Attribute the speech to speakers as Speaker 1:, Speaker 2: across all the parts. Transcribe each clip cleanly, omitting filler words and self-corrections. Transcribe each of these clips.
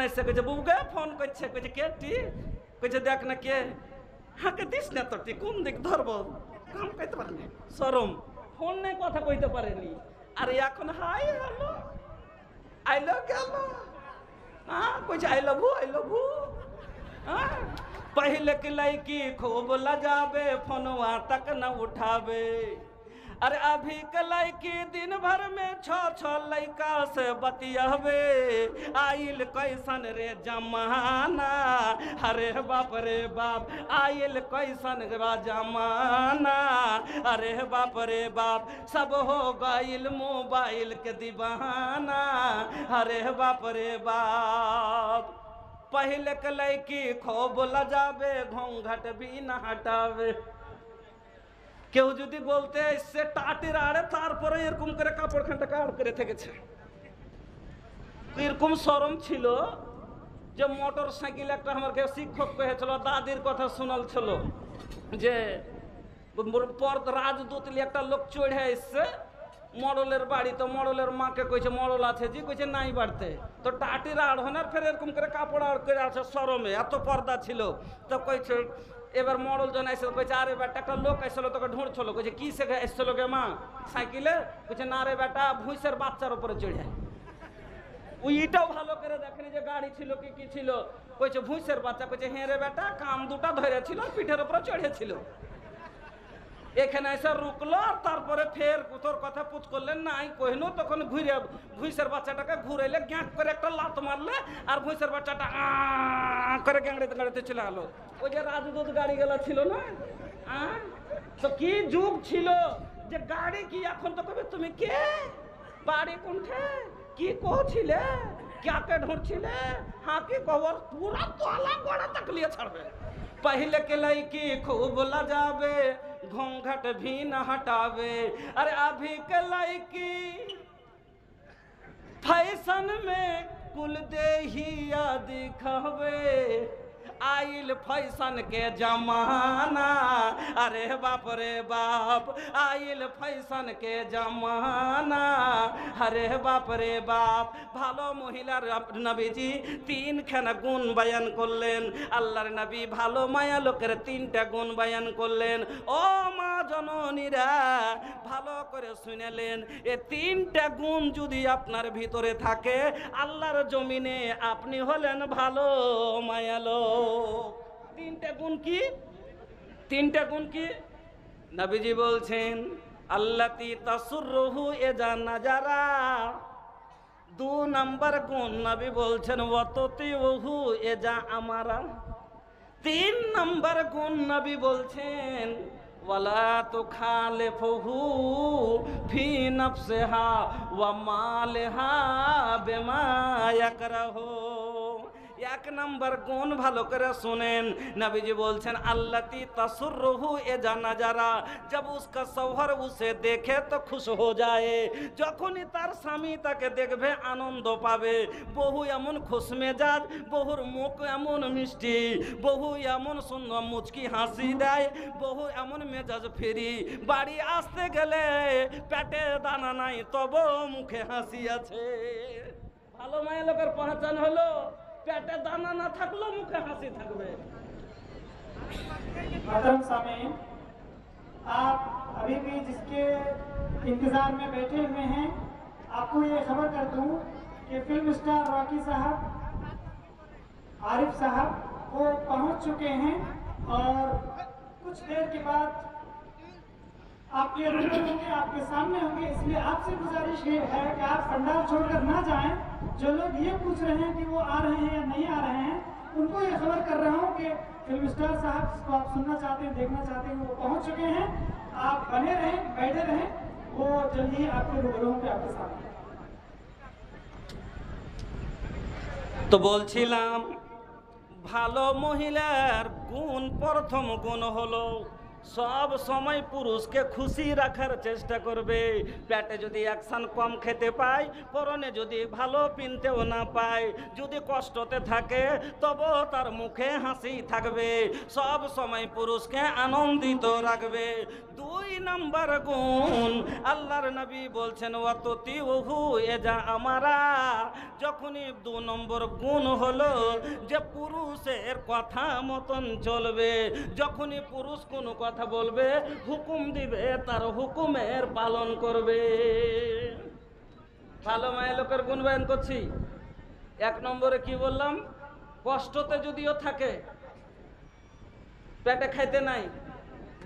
Speaker 1: এসে কইছে বুবুকে ফোন করছে, কইছে কে টি, কইছে দেখ না কে, হাঁকে দিস না তো টি, কোন দিক ধরবো, কাম কইতে পারেনি, শরম, ফোন নেই কথা কইতে পারেনি। আর এখন হাই হ্যালো আইলো গেল, हाँ कुछ आई लव यू, हाँ पहले की लड़की खूब लजावे फोनवा तक न उठावे, अरे अभी के लड़की दिन भर में छो लड़का से बतियावे, आइल कैसन रे जमाना, अरे बाप रे बाप आइल कैसन रे जमाना, अरे बाप रे बाप सब हो गइल मोबाइल के दीवाना, अरे बाप रे बाप पहले के लड़की खूब लजावे घूंघट भी न हटावे, কেউ যদি বলতে সে টাটির আড়ে তারপরে এরকম করে কাপড়খানটা কাড় করে থেকেছে। এরকম শরম ছিল যে মোটর সাইকেল একটা আমাকে শিক্ষক কহেছিল, দাদির কথা শোনাল ছিল যে রাজদূতলি একটা লোক চড়ে এসছে মডলের বাড়ি, তো মডলের মাকে কইছে মডল আছে জি, কইছে নাই বাড়তে, তো টাটির আড় হনার ফের এরকম করে কাপড় আড় করে আছে শরমে, এত পর্দা ছিল। তো কইছে এবার মডল জন আইসল, কইছে আরে বেটা একটা লোক আইসল তোকে ঢুঁড়ছিল, কইছে কি সে এসছিল গে মা সাইকেলে, কইছে না রে বেটা ভুঁইসের বাচ্চার উপরে চড়ে, ওইটাও ভালো করে দেখেনি যে গাড়ি ছিল কি ছিল, কইছে ভুঁইসের বাচ্চা, কইছে হ্যাঁ রে বেটা কান দুটা ধরেছিল পিঠের উপরে চড়েছিল। এখানে এসে রুকলো আর তারপরে ফের তোর কথা পুছ করলেন নাই কহিনো, তখন ঘুরে ভুঁইসের বাচ্চাটাকে ঘুরাইলে গ্যাঁক করে একটা লাত মারলে আর ভুঁইসের বাচ্চাটা করে গ্যাংড়িতে গাড়িতে চলে গেলো। ওই যে রাজদূত গাড়ি গেলা ছিল না, তো কি যুগ ছিল যে গাড়ি কি, এখন তো কবে তুমি কে, বাড়ি কোনঠে, কি কছিলে, কাকে ঢুঁড়ছিলে, হ্যাঁ কি খবর, পুরা তোলা গোড়া তকলিয়ে ছাড়বে। पहले के लड़की खूब लजावे घूंघट भी न हटावे, अरे अभी के लड़की फैशन में कुल देहिया दिखावे, आइल फैशन के जमाना, अरे बाप रे बाप आइल फैशन के जमाना, अरे बाप रे बाप। ভালো মহিলার নবীজি তিনখানা গুণ বয়ান করলেন, আল্লাহর নবী ভালো মায়া লোকের তিনটা গুণ বয়ান করলেন। ও মা জননীরা ভালো করে শুনেলেন, এ তিনটা গুণ যদি আপনার ভিতরে থাকে আল্লাহর জমিনে আপনি হলেন ভালো মায়ালো। তিনটা গুণ কি? তিনটা গুণ কি? নবীজি বলছেন আল্লাতি তাসুররুহু এজা নাজারা। 2 নম্বর গুণ নবী বলছেন ওয়াতুতিউহু এজা আমারা। 3 নম্বর গুণ নবী বলছেন ওয়ালা তুখালিফুহু ফি নাফসিহা ওয়া মালিহা বিমা ইয়াকরাহু। 1 নম্বর গুণ ভালো করে শুনেন, नबीजी बोलছেন अल्लती तसुर्रुहु एजा नजारा, जब उसका शौहर उसे देखे तो खुश हो जाए। যখনই তার স্বামী তাকে দেখবে আনন্দ পাবে। বহু এমন খুশ মেজাজ, বহুর মুখ এমন মিষ্টি, বহু এমন সুন্দর মুচকি হাসি দেয়, বহু এমন মেজাজ ফেরি, বাড়ি আসতে গেলে পেটে দানা নাই তবু মুখে হাসি আছে। ভালো মায়ের লোকের পহচান হলো পেটে দানা না থাকলেও মুখে হাসি থাকবে।
Speaker 2: मोहतरम सामीन, आप अभी भी जिसके इंतजार में बैठे हुए हैं, आपको ये खबर कर दूं कि फिल्म स्टार रॉकी साहब, आरिफ साहब वो पहुंच चुके हैं और कुछ देर के बाद आपके रूबरू होंगे, आपके सामने होंगे। इसलिए आपसे गुजारिश ये है कि आप पंडाल छोड़कर ना जाएं। जो लोग ये पूछ रहे हैं कि वो आ रहे हैं या नहीं आ रहे हैं, उनको ये खबर कर रहा हूँ कि फिल्म स्टार साहब जिसको आप सुनना चाहते हैं, देखना चाहते हैं, वो पहुँच चुके हैं। आप बने रहें, बैठे रहें, वो जल्दी ही आपके रूबरू होंगे आपके सामने।
Speaker 1: তো বলছিলাম ভালো মহিলার গুণ, প্রথম গুণ হলো সব সময় পুরুষকে খুশি রাখার চেষ্টা করবে। পেটে যদি অ্যাকশন কম খেতে পায়, পরনে যদি ভালো পিনতেও না পায়, যদি কষ্টতে থাকে তবু তার মুখে হাসি থাকবে। সব সময় পুরুষকে আনন্দিত রাখবে। 2 নম্বর গুণ আল্লাহর নবী বলছেন ওয়াততি ওহু এজা আমারা। যখনই 2 নম্বর গুণ হলো যে পুরুষের কথা মতন চলবে। যখনই পুরুষ কোনো কথা বলবে, হুকুম দিবে, তার হুকুমের পালন করবে। ভালো মায়ের লোকের গুণ বয়ান করছি। 1 নম্বরে কি বললাম? কষ্টতে যদিও থাকে, পেটে খাইতে নাই,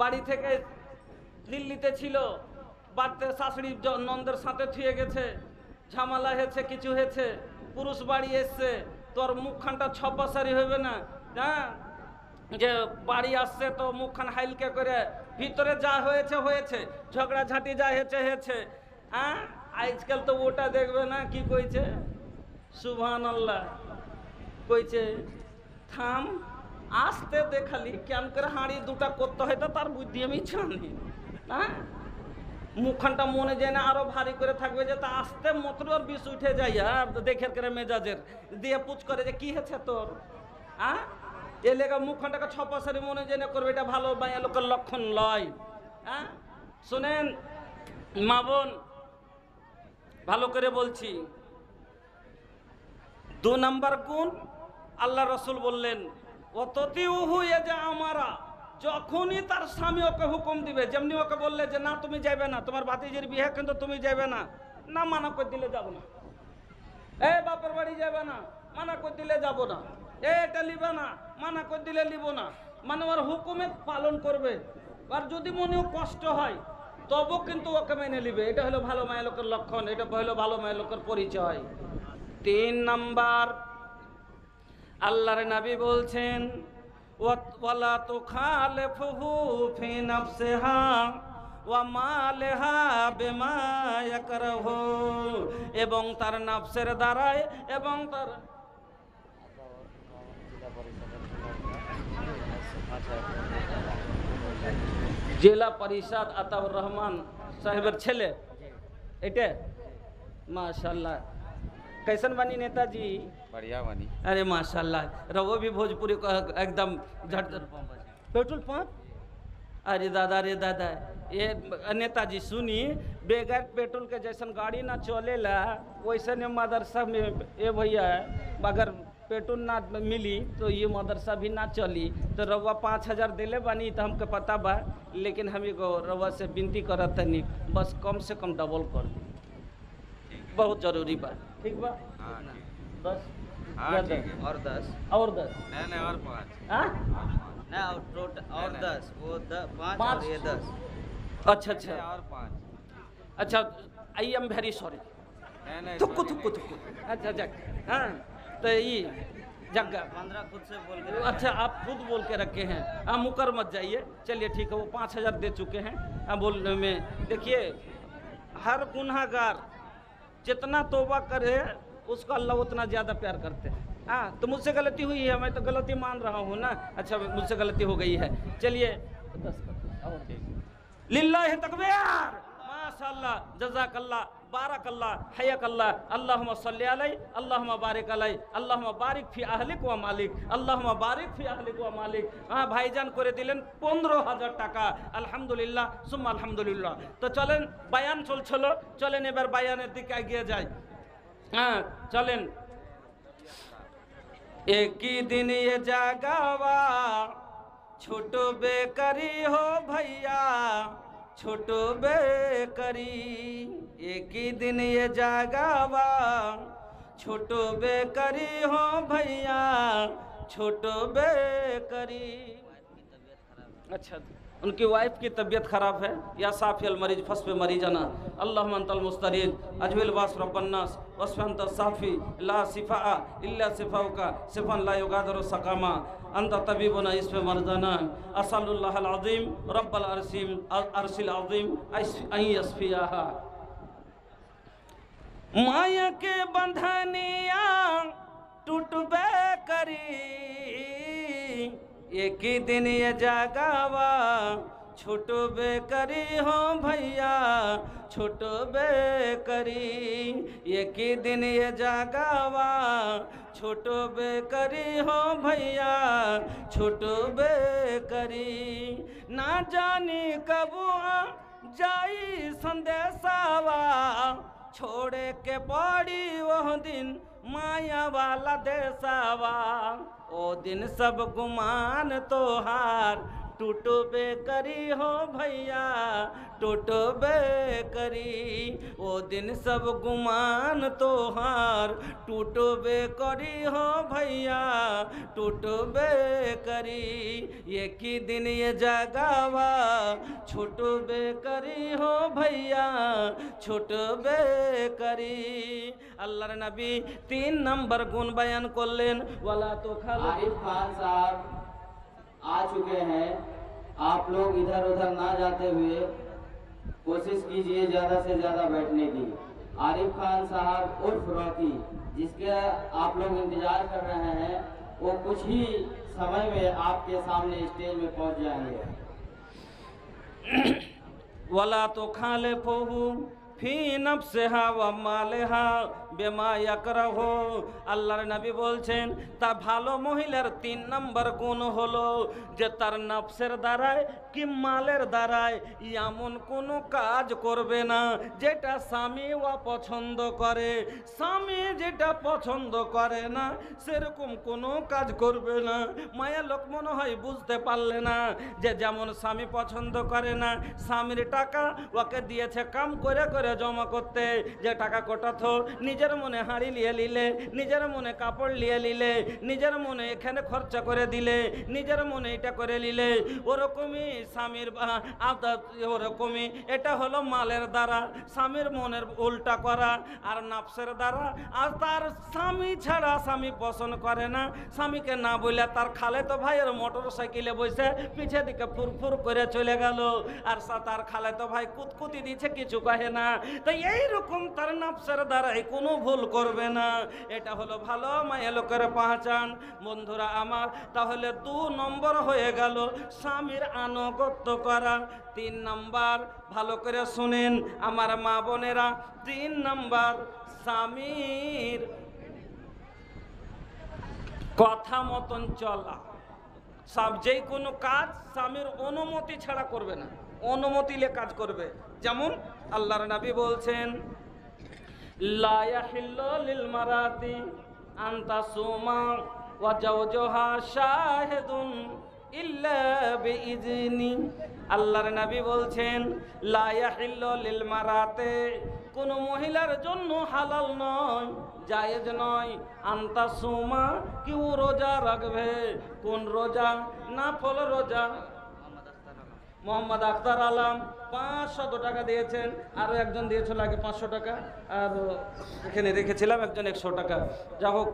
Speaker 1: বাড়ি থেকে দিল্লিতে ছিল, বাড়িতে শাশুড়ি নন্দের সাথে থুয়ে গেছে, ঝামেলা হয়েছে, কিছু হয়েছে, পুরুষ বাড়ি এসছে, তোর মুখখানটা ছপাসারি হবে না? হ্যাঁ, যে বাড়ি আসছে তো মুখখান হাইলকে করে, ভিতরে যা হয়েছে হয়েছে, ঝগড়াঝাঁটি যা হয়েছে হয়েছে। হ্যাঁ, আজকাল তো ওটা দেখবে না, কি কইছে? সুবহানাল্লাহ কইছে, থাম, আসতে দেখালি কেন করে হাঁড়ি দুটা করতে হয়, তো তার বুদ্ধি আমি জানি। হ্যাঁ, মুখখানটা মনে যায় না আরো ভারী করে থাকবে, যে তা আসতে মতো আর বিষ উঠে যায়, আর দেখে করে মেজাজের দিয়ে পুচ করে যে কি হয়েছে তোর। হ্যাঁ, এ লেগা মুখখানটাকে ছপাশারি মনে যায় না করবে, এটা ভালো মায়া লোকের লক্ষণ লয়। হ্যাঁ, শোনেন মা বোন, ভালো করে বলছি। 2 নম্বর গুণ আল্লাহ রসুল বললেন অততিউহু এজা আমারা। যখনই তার স্বামী ওকে হুকুম দিবে, যেমনি ওকে বললে যে না তুমি যাবে না, তোমার ভাতিজির বিয়ে কিন্তু তুমি যাবে না, না মানা করে দিলে যাব না। এ বাপের বাড়ি যাবে না, মানা করে দিলে যাব না। এটা লিবে না, মানা করে দিলে লিব না। মানে ওর হুকুমে পালন করবে। আর যদি মনেও কষ্ট হয় তবু কিন্তু ওকে মেনে নিবে। এটা হলো ভালো মায়ের লোকের লক্ষণ, এটা হলো ভালো মায়ের লোকের পরিচয়। 3 নম্বর আল্লাহর নবী বলছেন ওয়ালা তুখালিফুহু ফি নাফসিহা ওয়া মালিহা বিমা ইয়াকরাহু। এবং তার নফসের দ্বারায় এবং তার জেলা পরিষদ আতাউর রহমান সাহেবের ছেলে, এটা माशाल्लाह। कैसन बनी नेताजी?
Speaker 3: बढ़िया बनी।
Speaker 1: अरे माशाल्लाह, रवो भी भोजपुरी को एकदम झट। Petrol pump? अरे दादा, ये नेताजी सुनी, बेगर पेट्रोल के जैसन गाड़ी ना चलेला, वैसे ने मदरसा में ये भैया अगर पेट्रोल ना मिली तो ये मदरसा भी ना चली। तो रवा 5000 दिले बानी, तो हमको पता बा, लेकिन हम को रवा से विनती करत तनी बस कम से कम डबल कर दी, बहुत जरूरी बा। ठीक बा?
Speaker 3: हाँ,
Speaker 1: बस
Speaker 3: हाँ, ठीक है।
Speaker 4: और 10
Speaker 1: और 10
Speaker 3: नहीं और 5।
Speaker 1: हाँ?
Speaker 4: ना और टोटल और
Speaker 3: नहीं।
Speaker 4: 10 वो 5
Speaker 1: पाँच।
Speaker 4: और ये 10।
Speaker 1: अच्छा अच्छा
Speaker 3: और 5।
Speaker 1: अच्छा, आई एम वेरी सॉरी।
Speaker 3: नहीं
Speaker 1: थुक्कू अच्छा जग। हाँ, तो ये जगह
Speaker 4: 15 खुद से बोल के
Speaker 1: अच्छा आप खुद बोल के रखे हैं। हाँ, मुकर मत जाइए, चलिए ठीक है। वो 5000 दे चुके हैं। हाँ, बोलने में देखिए, हर गुनहगार जितना तौबा करे उसको अल्लाह उतना ज़्यादा प्यार करते हैं। हाँ, तो मुझसे गलती हुई है, मैं तो गलती मान रहा हूँ ना। अच्छा, मुझसे गलती हो गई है, चलिए 10 और लिल्लाह तकबीर, माशाअल्लाह, जज़ाकल्लाह, बारकल्लाह, हयकल्लाह, अल्लाहुम्मा सल्ली अलैहि, अल्लाहुम्मा बारिक अलैहि, अल्लाहुम्मा बारिक फी अहलिक व मालिक, अल्लाहुम्मा बारिक फी अहलिक व मालिक। हाँ, भाईजान করে দিলেন 15000 টাকা। আলহামদুলিল্লাহ সুম্মা আলহামদুলিল্লাহ। তো চলেন, বায়ান চলছিল, চলেন এবার বায়ানের দিকে এগিয়ে যাই। हाँ, चलें। एक ही दिन ये जागावा छोटो बेकरी हो भैया, छोटो बेकरी। एक ही दिन ये जागावा छोटो बेकरी हो भैया, छोटो बेकरी। अच्छा, उनकी वाइफ की तबीयत ख़राब है। या साफ़िल मरीज फस पे मरीजाना, अल्लाहुम्मा अंतल मुस्तरीद अजविल वास रब्बन्नास वस्फंत साफ़ी ला सिफ़ा इल्ला सिफ़ाउका सिफ़न ला युगादिरु सक़ामा अंत तबीबुना इस पे मरदाना असलुल्लाहल अज़ीम रब्बल अर्शिल अज़ीम अन यस्फियाहा। माया के बंधनिया टूटबे करी, एक ही दिन ये जागावा ছোট বেকারি हो भैया ছোট বেকারি एक ही दिन ये জাগাवा ছোট বেকারি हो भैया ছোট বেকারি ना जानी कब आ जाई संदेशावा छोड़े के पड़ी वह दिन माया वाला देसावा ओ दिन सब गुमान तोहार टूटो बेकरी हो भैया टूटो बेकरी ओ दिन सब गुमान तोहार टूटो बेकरी हो भैया टूटो बेकरी एक ही दिन ये जगावा छोटो बेकरी हो भैया छोटो बेकरी अल्लाह नबी 3 नंबर गुण बयान करलेन वाला तो खाली
Speaker 5: आरिफ खान साहब आ चुके हैं। आप लोग इधर उधर ना जाते हुए कोशिश कीजिए ज़्यादा से ज़्यादा बैठने की। आरिफ खान साहब उर्फ रॉकी जिसके आप लोग इंतजार कर रहे हैं वो कुछ ही समय में आपके सामने स्टेज में पहुंच जाएंगे।
Speaker 1: वाला तो खाले फोहू फी नफ्सिहा व मालिहा बेमा याकराहु আল্লাহর নবী বলছেন তা ভালো মহিলার 3 নম্বর গুণ হলো যে তার নফসের দ্বারায় কি মালের দ্বারায় এমন কোনো কাজ করবে না যেটা স্বামী অপছন্দ করে স্বামী যেটা পছন্দ করে না সেরকম কোনো কাজ করবে না মায়া লোক মনে হয় বুঝতে পারলে না যে যেমন স্বামী পছন্দ করে না স্বামীর টাকা ওকে দিয়েছে কাম করে করে জমা করতে যে টাকা কোটাতো নিজের মনে হাড়ি লিয়ে নিলে নিজের মনে কাপড় লিয়ে নিলে নিজের মনে এখানে খরচা করে দিলে নিজের মনে এটা করে নিলে ওরকমই স্বামীর ওরকমই এটা হলো মালের দ্বারা স্বামীর মনের উল্টা করা আর নফসের দ্বারা আর তার স্বামী ছাড়া স্বামী পছন্দ করে না স্বামীকে না বলে তার খালেতো ভাইয়ের মোটর সাইকেলে বসে পিছে দিকে ফুরফুর করে চলে গেল আর তার খালেতো ভাই কুতকুতি দিচ্ছে কিছু কহে না তো এইরকম তার নফসের দ্বারাই কোনো ভুল করবে না এটা হলো ভালো মায়া লোকের পাহচান বন্ধুরা আমার তাহলে 2 নম্বর হয়ে গেল স্বামীর আনুগত্য করা 3 নম্বর ভালো করে শুনেন আমার মা বোনেরা 3 নম্বর স্বামীর কথা মতন চলা সব যেই কোনো কাজ স্বামীর অনুমতি ছাড়া করবে না অনুমতি নিয়ে কাজ করবে যেমন আল্লাহর নবী বলছেন লা ইয়াহিল্লু লিল মারাতি আন তাসুমা ওয়া জাওজুহা শাহিদুন ইল্লা বিইজনি আল্লাহর নবী বলছেন লা ইয়াহিল্লু লিল মারাতি কোন মহিলার জন্য হালাল নয় জায়েজ নয় আনতা সুমা কি ও রোজা রাখবে কোন রোজা নাফল রোজা মোহাম্মদ আখতার আলম 500 টাকা দিয়েছেন আরও একজন দিয়েছিল আগে 500 টাকা আর এখানে রেখেছিলাম একজন 100 টাকা যা হোক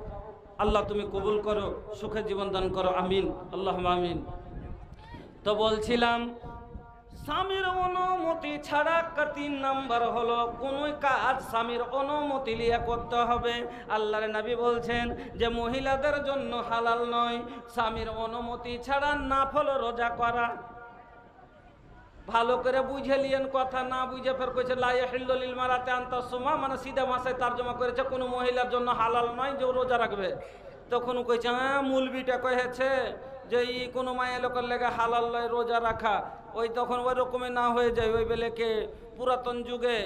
Speaker 1: আল্লাহ তুমি কবুল করো সুখে জীবন দান করো আমিন আল্লাহুম্মা আমিন তো বলছিলাম স্বামীর অনুমতি ছাড়া 3 নম্বর হলো কোনো কাজ স্বামীর অনুমতি নিয়ে করতে হবে আল্লাহর নবী বলছেন যে মহিলাদের জন্য হালাল নয় স্বামীর অনুমতি ছাড়া নাফল রোজা করা ভালো করে বুঝে লিয়েন কথা না বুঝে ফের কইছে লা ইয়াহিল্লু লিল মারাতি আন তাসুমা মানে সিধা ভাষায় তরজমা করেছে কোনো মহিলার জন্য হালাল নয় যে রোজা রাখবে তখন কইছে হ্যাঁ মূলবিটা কহেছে যে এই কোনো মায়া লোকের লেগে হালাল নয় রোজা রাখা ওই তখন ওই রকমে না হয়ে যায় ওই বেলেকে পুরাতন যুগে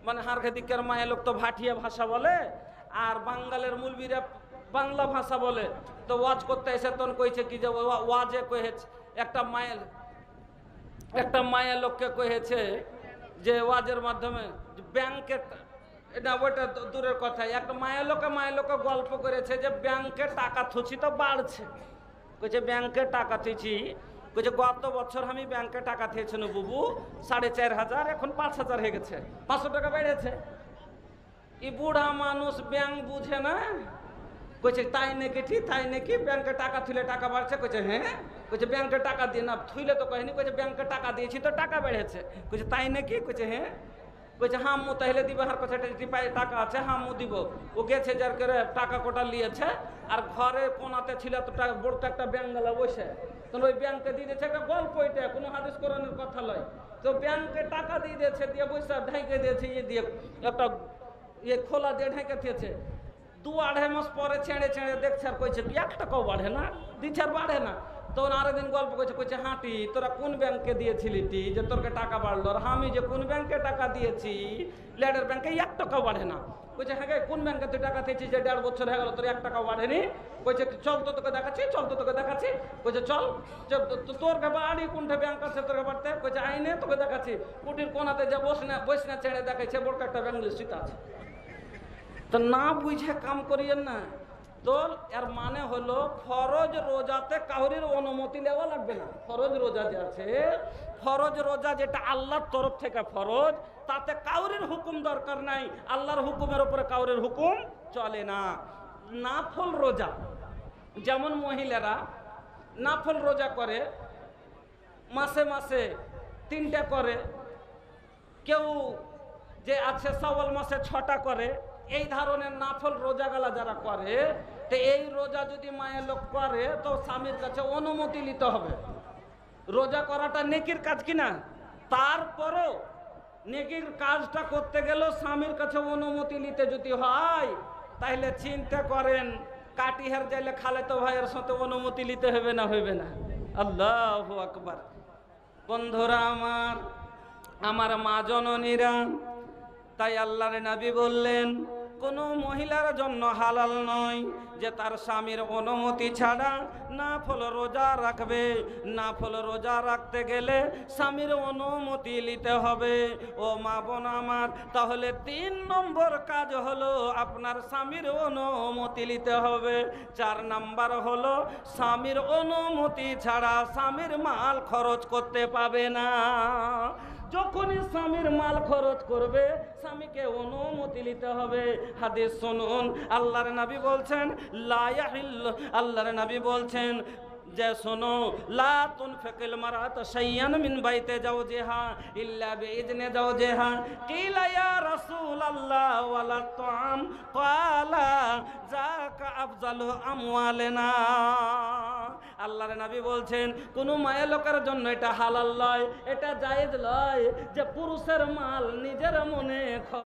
Speaker 1: মানে হারখাদিকের মায়া লোক তো ভাটিয়া ভাষা বলে আর বাঙালের মূলবিরা বাংলা ভাষা বলে তো ওয়াজ করতে এসে তখন কইছে কি যে ওয়াজে কহেছে একটা মায়া লোককে কহেছে যে ওয়াজের মাধ্যমে ব্যাংকে এটা ওইটা দূরের কথা একটা মায়া লোকে গল্প করেছে যে ব্যাংকে টাকা থুছি তো বাড়ছে কইছে ব্যাংকে টাকা থুইছি কইছে গত বছর আমি ব্যাংকে টাকা থুয়েছি না বুবু 4500 এখন 5000 হয়ে গেছে 500 টাকা বেড়েছে এই বুড়া মানুষ ব্যাংক বুঝে না কইছে তাই নাকি ঠিক তাই নাকি ব্যাংকে টাকা থুলে টাকা বাড়ছে কইছে হ্যাঁ কইছে ব্যাংকে টাকা দিয়ে না থুইলে তো কহেনি কইছে ব্যাংকে টাকা দিয়েছি তো টাকা বেড়েছে কইছে তাই নাকি কইছে হ্যাঁ কইছে হাম্মু তাহলে দিবে, হার কাছে টাকা আছে, হাম্মু দিব। ও গেছে যার করে টাকা কোটা নিয়েছে, আর ঘরে কোনাতে ছিল তো টাকা, বড় একটা ব্যাঙ্গালা বসে, তাহলে ওই ব্যাংকে দিয়ে দিয়েছে। একটা গল্প, এটা কোনো হাদিস কোরআনের কথা নয়। তো ব্যাংকে টাকা দিয়ে দিয়েছে, দিয়ে বসে ঢেকে দিয়েছে, ইয়ে দিয়ে একটা ইয়ে খোলা দিয়ে ঢেকে দিয়েছে। 2-2.5 মাস পরে ছেড়ে ছেড়ে দেখছে, আর কইছে 1 টাকাও বাড়ে না, দিচ্ছে আর বাড়ে না। তখন আরো দিন গল্প করছে, কইছে হাঁটি তোরা কোন ব্যাংকে দিয়েছিলি টি যে তোরকে টাকা বাড়লো? আর আমি যে কোন ব্যাংকে টাকা দিয়েছি, লেডার ব্যাংকে 1 টাকাও বাড়ে না। কইছে হ্যাঁ কোন ব্যাংকে তুই টাকা দিয়েছিস যে 1.5 বছর হয়ে গেল তোর 1 টাকাও বাড়েনি? কইছে চল তো তোকে দেখাচ্ছি, চল তো তোকে দেখাচ্ছি। কইছে চল, তোর বাড়ি কোনটা ব্যাংক আছে তোর বাড়িতে? কইছে আইনে তোকে দেখাচ্ছি। কুটির কোনাতে যে বস না ছেড়ে দেখাচ্ছে, বড় একটা ব্যাংক লিস্ট আছে। তো না বুঝে কাম করিয়েন না। তো এর মানে হলো ফরজ রোজাতে কাউরির অনুমতি নেওয়া লাগবে না। ফরজ রোজা যে আছে, ফরজ রোজা যেটা আল্লাহর তরফ থেকে ফরজ, তাতে কাউরির হুকুম দরকার নাই। আল্লাহর হুকুমের উপরে কাউরির হুকুম চলে না। নাফল রোজা, যেমন মহিলারা নাফল রোজা করে, মাসে মাসে 3টা করে, কেউ যে আছে শাওয়াল মাসে 6টা করে। এই ধরনের নাফল রোজাগুলা যারা করে, তো এই রোজা যদি মায়ের লোক করে তো স্বামীর কাছে অনুমতি নিতে হবে। রোজা করাটা নেকির কাজ কিনা, তারপরও নেকির কাজটা করতে গেলেও স্বামীর কাছে অনুমতি নিতে যদি হয়, তাহলে চিন্তা করেন কাটিহার যাইলে খালেতো ভাইয়ের সাথে অনুমতি নিতে হবে না, হইবে না? আল্লাহু আকবার। বন্ধুরা আমার মা জননীরা, তাই আল্লাহর নবী বললেন কোনো মহিলার জন্য হালাল নয় যে তার স্বামীর অনুমতি ছাড়া নাফল রোজা রাখবে। নাফল রোজা রাখতে গেলে স্বামীর অনুমতি নিতে হবে। ও মা বোন আমার, তাহলে 3 নম্বর কাজ হলো আপনার স্বামীর অনুমতি নিতে হবে। 4 নাম্বার হলো স্বামীর অনুমতি ছাড়া স্বামীর মাল খরচ করতে পাবে না। যখনই স্বামীর মাল খরচ করবে, স্বামীকে অনুমতি নিতে হবে। হাদিস শুনুন, আল্লাহর নবী বলছেন লা ইয়াহিল্লু, আল্লাহর নবী বলছেন যে শোনো, লা তুনফিকুল মারাত শাইয়ান মিন বাইতে জাওজিহা ইল্লা বিইজনি জাওজিহা। কিলা ইয়া রাসূলুল্লাহ ওয়ালা তুআম, ক্বালা যাকা আফজালু আমওয়ালিনা। আল্লাহর নবী বলছেন কোন মায়ের লোকের জন্য এটা হালাল নয়, এটা জায়েজ নয় যে পুরুষের মাল নিজের মনে